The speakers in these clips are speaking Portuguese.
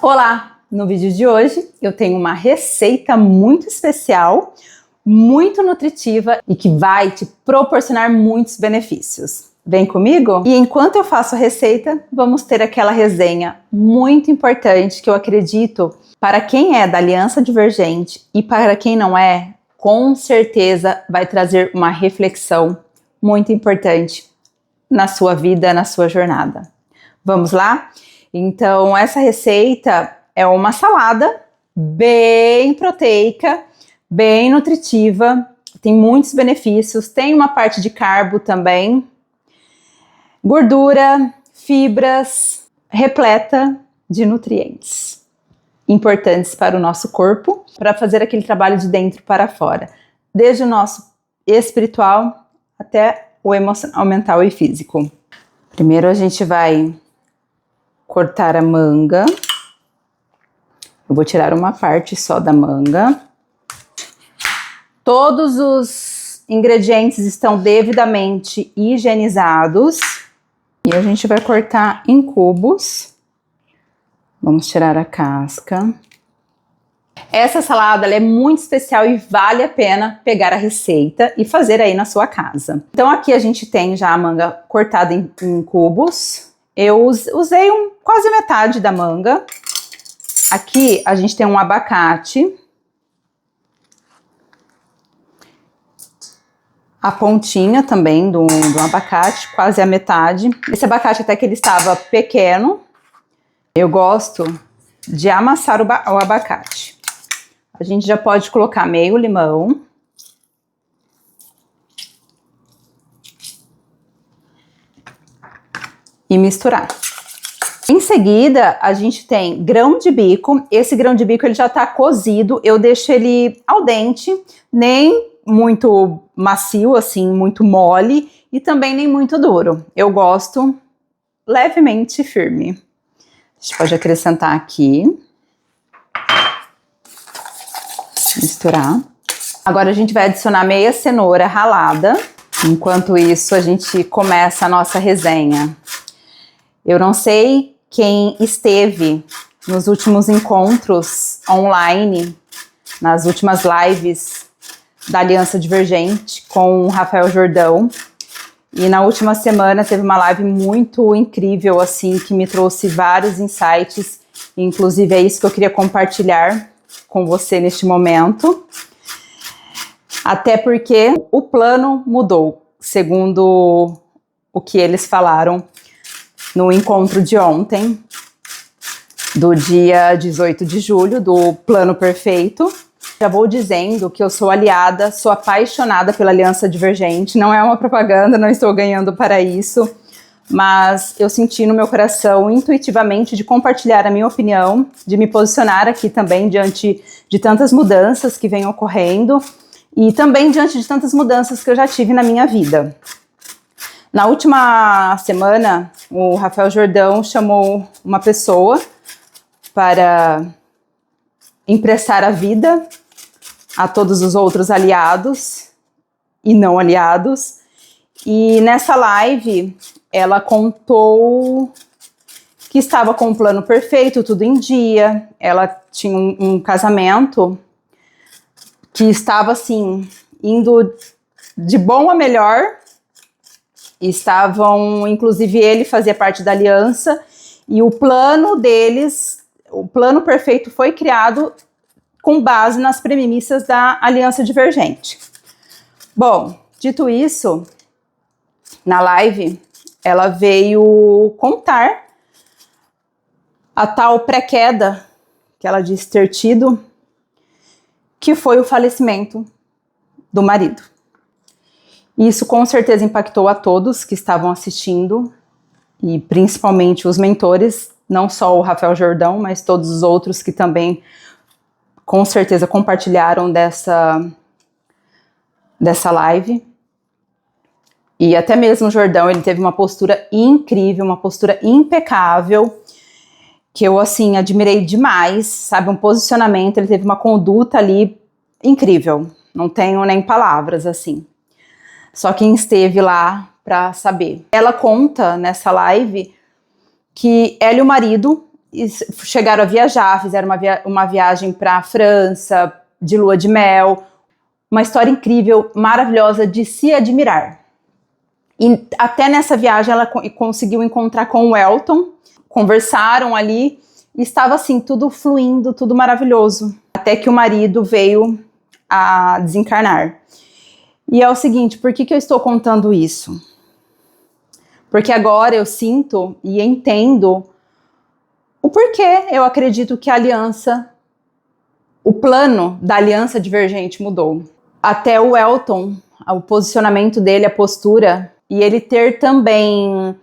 Olá! No vídeo de hoje eu tenho uma receita muito especial, muito nutritiva e que vai te proporcionar muitos benefícios. Vem comigo? E enquanto eu faço a receita, vamos ter aquela resenha muito importante que eu acredito para quem é da Aliança Divergente e para quem não é, com certeza vai trazer uma reflexão muito importante na sua vida, na sua jornada. Vamos lá? Então, essa receita é uma salada bem proteica, bem nutritiva, tem muitos benefícios, tem uma parte de carbo também, gordura, fibras, repleta de nutrientes importantes para o nosso corpo, para fazer aquele trabalho de dentro para fora, desde o nosso espiritual até o emocional, mental e físico. Primeiro a gente vai cortar a manga. Eu vou tirar uma parte só da manga. Todos os ingredientes estão devidamente higienizados. E a gente vai cortar em cubos. Vamos tirar a casca. Essa salada ela é muito especial e vale a pena pegar a receita e fazer aí na sua casa. Então aqui a gente tem já a manga cortada em cubos. Eu usei quase metade da manga. Aqui a gente tem um abacate. A pontinha também do abacate, quase a metade. Esse abacate até que ele estava pequeno. Eu gosto de amassar o abacate. A gente já pode colocar meio limão. E misturar. Em seguida, a gente tem grão de bico. Esse grão de bico ele já está cozido. Eu deixo ele al dente, nem muito macio, assim, muito mole, e também nem muito duro. Eu gosto levemente firme. A gente pode acrescentar aqui. Misturar. Agora a gente vai adicionar meia cenoura ralada. Enquanto isso, a gente começa a nossa resenha. Eu não sei quem esteve nos últimos encontros online, nas últimas lives da Aliança Divergente com o Rafael Jordão. E na última semana teve uma live muito incrível, assim, que me trouxe vários insights. Inclusive é isso que eu queria compartilhar com você neste momento. Até porque o plano mudou, segundo o que eles falaram no encontro de ontem, do dia 18 de julho, do Plano Perfeito. Já vou dizendo que eu sou aliada, sou apaixonada pela Aliança Divergente, não é uma propaganda, não estou ganhando para isso, mas eu senti no meu coração intuitivamente de compartilhar a minha opinião, de me posicionar aqui também diante de tantas mudanças que vêm ocorrendo e também diante de tantas mudanças que eu já tive na minha vida. Na última semana, o Rafael Jordão chamou uma pessoa para emprestar a vida a todos os outros aliados e não aliados. E nessa live, ela contou que estava com um plano perfeito, tudo em dia. Ela tinha um casamento que estava, assim, indo de bom a melhor. Estavam, inclusive ele fazia parte da aliança e o plano deles, o plano perfeito foi criado com base nas premissas da Aliança Divergente. Bom, dito isso, na live ela veio contar a tal pré-queda que ela disse ter tido, que foi o falecimento do marido. Isso com certeza impactou a todos que estavam assistindo e principalmente os mentores, não só o Rafael Jordão, mas todos os outros que também com certeza compartilharam dessa live. E até mesmo o Jordão, ele teve uma postura incrível, uma postura impecável, que eu assim admirei demais, sabe, um posicionamento, ele teve uma conduta ali incrível, não tenho nem palavras assim. Só quem esteve lá para saber. Ela conta nessa live que ela e o marido chegaram a viajar, fizeram uma viagem para a França, de lua de mel. Uma história incrível, maravilhosa, de se admirar. E até nessa viagem ela conseguiu encontrar com o Elton, conversaram ali, e estava assim, tudo fluindo, tudo maravilhoso. Até que o marido veio a desencarnar. E é o seguinte, por que eu estou contando isso? Porque agora eu sinto e entendo o porquê eu acredito que a aliança, o plano da aliança divergente mudou. Até o Elton, o posicionamento dele, a postura, e ele ter também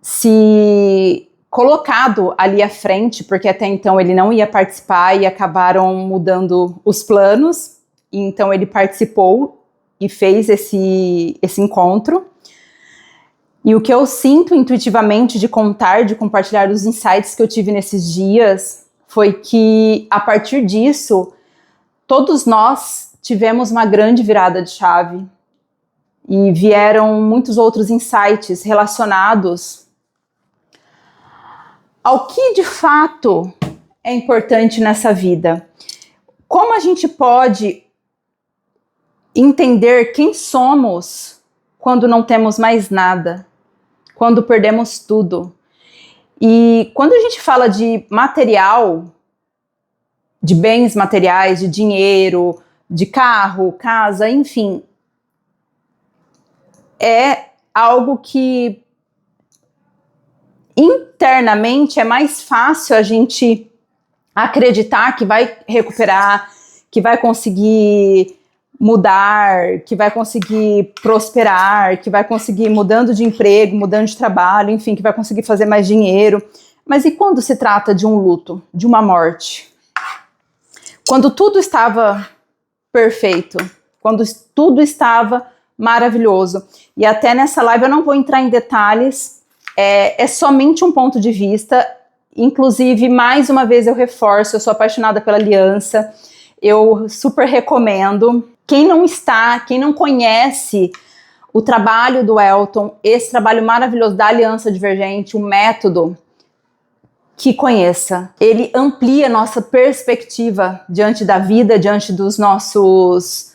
se colocado ali à frente, porque até então ele não ia participar e acabaram mudando os planos, e então ele participou e fez esse encontro. E o que eu sinto intuitivamente de contar, de compartilhar os insights que eu tive nesses dias, foi que a partir disso, todos nós tivemos uma grande virada de chave e vieram muitos outros insights relacionados ao que de fato é importante nessa vida. Como a gente pode entender quem somos quando não temos mais nada, quando perdemos tudo. E quando a gente fala de material, de bens materiais, de dinheiro, de carro, casa, enfim, é algo que internamente é mais fácil a gente acreditar que vai recuperar, que vai conseguir mudar, que vai conseguir prosperar, que vai conseguir mudando de emprego, mudando de trabalho, enfim, que vai conseguir fazer mais dinheiro. Mas e quando se trata de um luto, de uma morte? Quando tudo estava perfeito, quando tudo estava maravilhoso. E até nessa live eu não vou entrar em detalhes, é somente um ponto de vista. Inclusive, mais uma vez eu reforço, eu sou apaixonada pela aliança, eu super recomendo. Quem não conhece o trabalho do Elton, esse trabalho maravilhoso da Aliança Divergente, o método, que conheça. Ele amplia nossa perspectiva diante da vida, diante dos nossos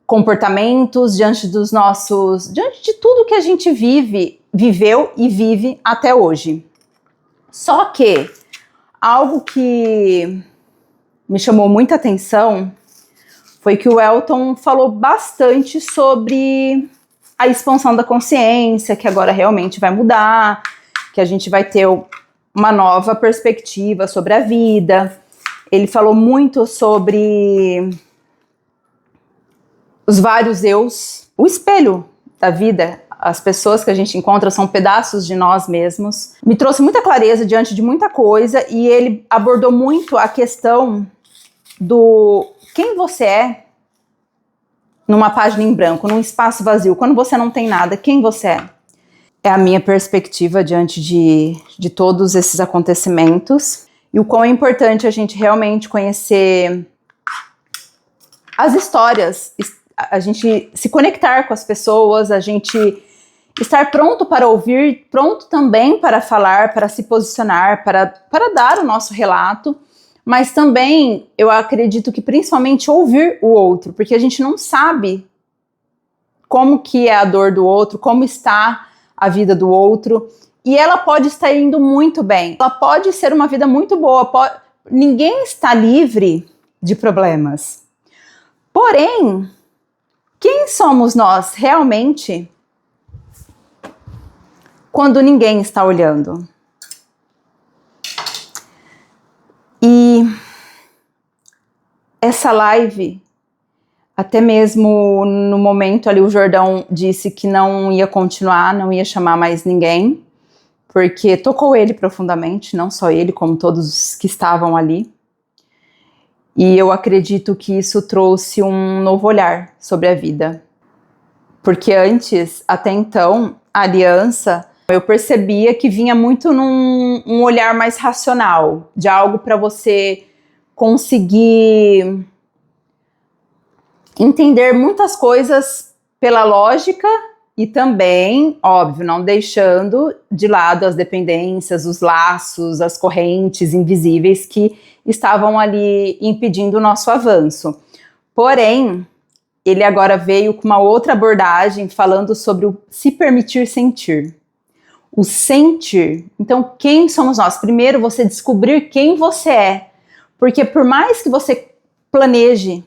comportamentos, diante de tudo que a gente viveu e vive até hoje. Só que algo que me chamou muita atenção foi que o Elton falou bastante sobre a expansão da consciência, que agora realmente vai mudar, que a gente vai ter uma nova perspectiva sobre a vida. Ele falou muito sobre os vários eus, o espelho da vida. As pessoas que a gente encontra são pedaços de nós mesmos. Me trouxe muita clareza diante de muita coisa e ele abordou muito a questão do quem você é numa página em branco, num espaço vazio, quando você não tem nada, quem você é? É a minha perspectiva diante de todos esses acontecimentos e o quão é importante a gente realmente conhecer as histórias, a gente se conectar com as pessoas, a gente estar pronto para ouvir, pronto também para falar, para se posicionar, para dar o nosso relato, mas também eu acredito que principalmente ouvir o outro, porque a gente não sabe como que é a dor do outro, como está a vida do outro, e ela pode estar indo muito bem, ela pode ser uma vida muito boa, ninguém está livre de problemas. Porém, quem somos nós realmente quando ninguém está olhando? E essa live, até mesmo no momento ali o Jordão disse que não ia continuar, não ia chamar mais ninguém, porque tocou ele profundamente, não só ele, como todos os que estavam ali. E eu acredito que isso trouxe um novo olhar sobre a vida. Porque antes, até então, a aliança, eu percebia que vinha muito num olhar mais racional, de algo para você conseguir entender muitas coisas pela lógica E também, óbvio, não deixando de lado as dependências, os laços, as correntes invisíveis que estavam ali impedindo o nosso avanço. Porém, ele agora veio com uma outra abordagem falando sobre o se permitir sentir. O sentir. Então, quem somos nós? Primeiro, você descobrir quem você é. Porque por mais que você planeje,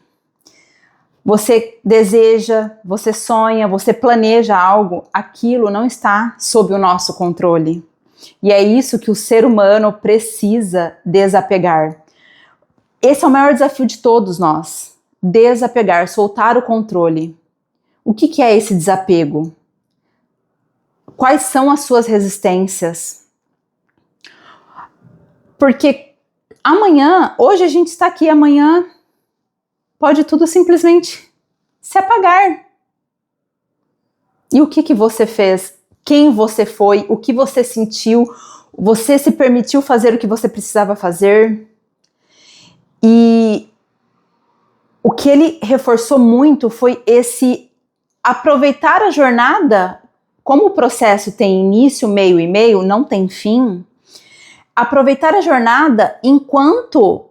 você deseja, você sonha, você planeja algo, aquilo não está sob o nosso controle. E é isso que o ser humano precisa desapegar. Esse é o maior desafio de todos nós. Desapegar, soltar o controle. O que é esse desapego? Quais são as suas resistências? Porque amanhã, hoje a gente está aqui, amanhã pode tudo simplesmente se apagar. E o que você fez? Quem você foi? O que você sentiu? Você se permitiu fazer o que você precisava fazer? E o que ele reforçou muito foi esse aproveitar a jornada, como o processo tem início, meio e meio, não tem fim, aproveitar a jornada enquanto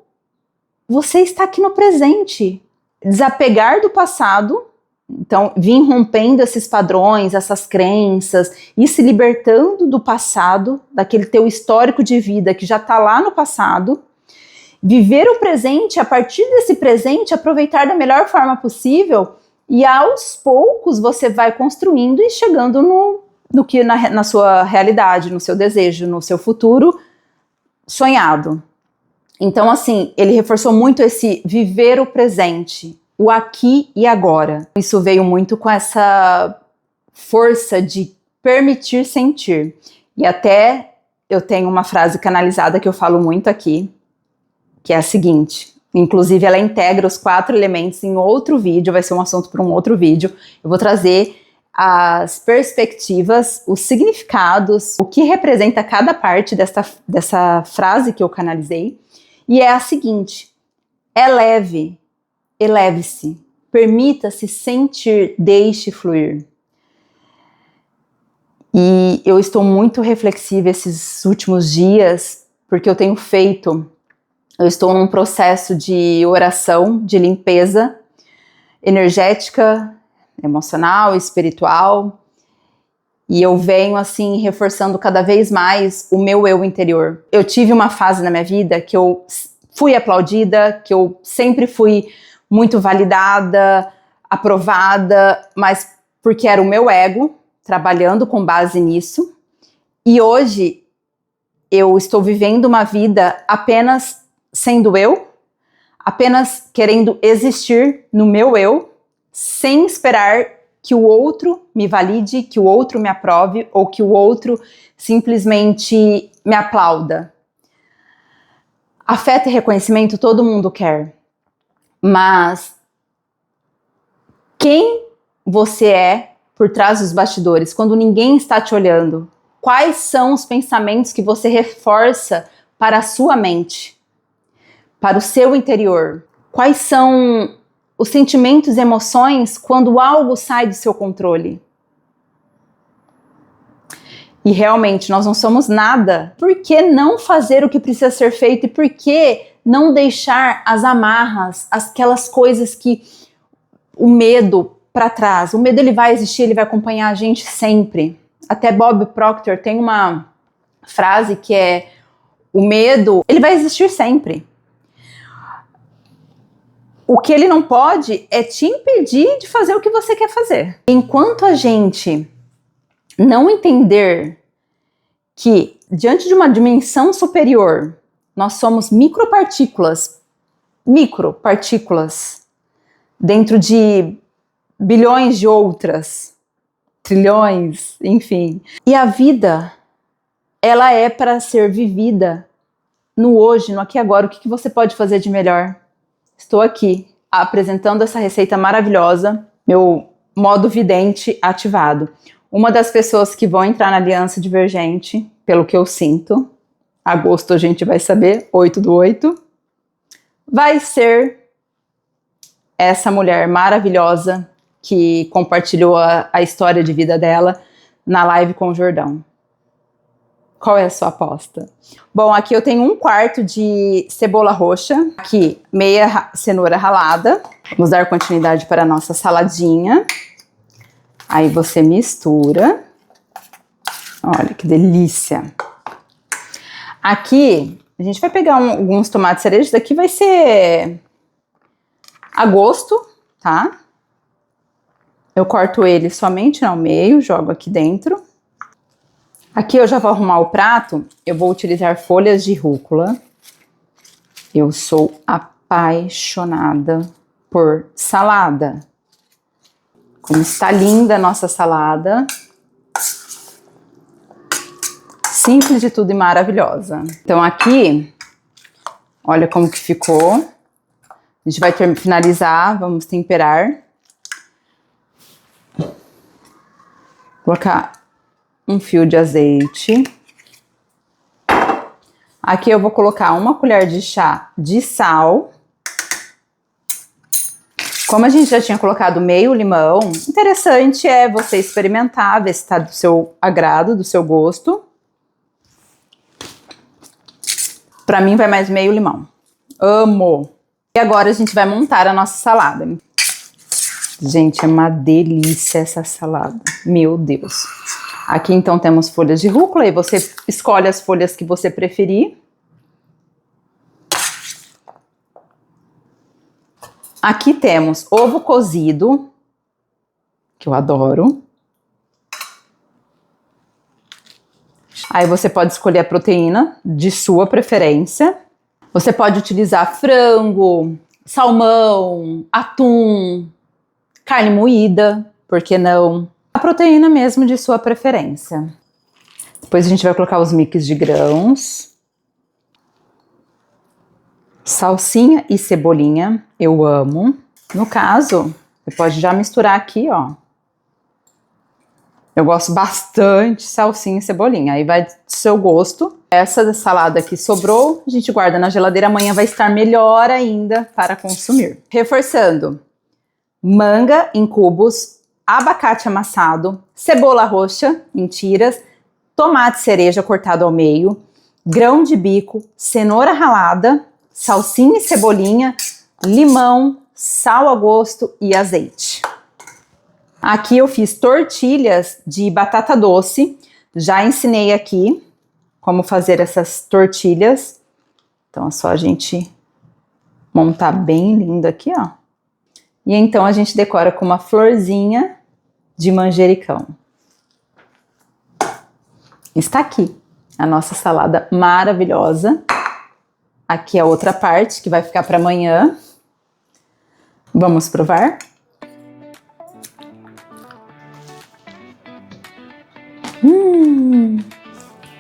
você está aqui no presente. Desapegar do passado, então vir rompendo esses padrões, essas crenças, e se libertando do passado, daquele teu histórico de vida que já está lá no passado, viver o presente, a partir desse presente, aproveitar da melhor forma possível, e aos poucos você vai construindo e chegando no que na sua realidade, no seu desejo, no seu futuro sonhado. Então, assim, ele reforçou muito esse viver o presente, o aqui e agora. Isso veio muito com essa força de permitir sentir. E até eu tenho uma frase canalizada que eu falo muito aqui, que é a seguinte, inclusive ela integra os 4 elementos em outro vídeo, vai ser um assunto para um outro vídeo. Eu vou trazer as perspectivas, os significados, o que representa cada parte dessa frase que eu canalizei. E é a seguinte: eleve, eleve-se, permita-se sentir, deixe fluir. E eu estou muito reflexiva esses últimos dias, porque eu estou num processo de oração, de limpeza energética, emocional, espiritual, e eu venho assim reforçando cada vez mais o meu eu interior. Eu tive uma fase na minha vida que eu fui aplaudida, que eu sempre fui muito validada, aprovada, mas porque era o meu ego trabalhando com base nisso. E hoje eu estou vivendo uma vida apenas sendo eu, apenas querendo existir no meu eu, sem esperar que o outro me valide, que o outro me aprove ou que o outro simplesmente me aplauda. Afeto e reconhecimento todo mundo quer, mas quem você é por trás dos bastidores, quando ninguém está te olhando? Quais são os pensamentos que você reforça para a sua mente, para o seu interior? Quais são os sentimentos e emoções quando algo sai do seu controle? E realmente nós não somos nada. Por que não fazer o que precisa ser feito? E por que não deixar as amarras, aquelas coisas que o medo para trás? O medo ele vai existir, ele vai acompanhar a gente sempre. Até Bob Proctor tem uma frase que é: o medo ele vai existir sempre. O que ele não pode é te impedir de fazer o que você quer fazer. Enquanto a gente não entender que, diante de uma dimensão superior, nós somos micropartículas dentro de bilhões de outras, trilhões, enfim. E a vida, ela é para ser vivida no hoje, no aqui e agora. O que você pode fazer de melhor? Estou aqui apresentando essa receita maravilhosa, meu modo vidente ativado. Uma das pessoas que vão entrar na Aliança Divergente, pelo que eu sinto, agosto a gente vai saber, 8/8, vai ser essa mulher maravilhosa que compartilhou a história de vida dela na live com o Jordão. Qual é a sua aposta? Bom, aqui eu tenho 1/4 de cebola roxa, aqui meia cenoura ralada. Vamos dar continuidade para a nossa saladinha. Aí você mistura. Olha que delícia. Aqui a gente vai pegar alguns tomates cereja. Isso daqui vai ser a gosto, tá? Eu corto ele somente ao meio, jogo aqui dentro. Aqui eu já vou arrumar o prato, eu vou utilizar folhas de rúcula. Eu sou apaixonada por salada. Como está linda a nossa salada. Simples de tudo e maravilhosa. Então aqui, olha como que ficou. A gente vai finalizar, vamos temperar. Colocar um fio de azeite. Aqui eu vou colocar 1 colher de chá de sal. Como a gente já tinha colocado meio limão, interessante é você experimentar, ver se está do seu agrado, do seu gosto. Pra mim vai mais meio limão. Amo! E agora a gente vai montar a nossa salada. Gente, é uma delícia essa salada. Meu Deus! Aqui então temos folhas de rúcula e você escolhe as folhas que você preferir. Aqui temos ovo cozido, que eu adoro. Aí você pode escolher a proteína de sua preferência. Você pode utilizar frango, salmão, atum, carne moída, por que não? A proteína mesmo de sua preferência. Depois a gente vai colocar os mix de grãos. Salsinha e cebolinha, eu amo. No caso, você pode já misturar aqui, ó. Eu gosto bastante de salsinha e cebolinha, aí vai do seu gosto. Essa salada que sobrou, a gente guarda na geladeira, amanhã vai estar melhor ainda para consumir. Reforçando, manga em cubos, abacate amassado, cebola roxa em tiras, tomate cereja cortado ao meio, grão de bico, cenoura ralada, salsinha e cebolinha, limão, sal a gosto e azeite. Aqui eu fiz tortilhas de batata doce, já ensinei aqui como fazer essas tortilhas. Então é só a gente montar bem lindo aqui, ó. E então a gente decora com uma florzinha de manjericão. Está aqui a nossa salada maravilhosa. Aqui a outra parte que vai ficar para amanhã. Vamos provar?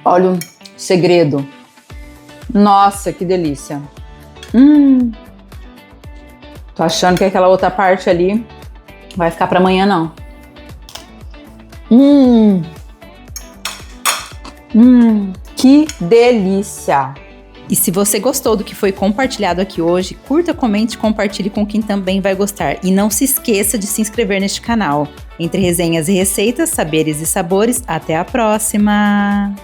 Olha o segredo. Nossa, que delícia. Tô achando que aquela outra parte ali vai ficar para amanhã, não. Que delícia. E se você gostou do que foi compartilhado aqui hoje, curta, comente e compartilhe com quem também vai gostar. E não se esqueça de se inscrever neste canal. Entre resenhas e receitas, saberes e sabores, até a próxima!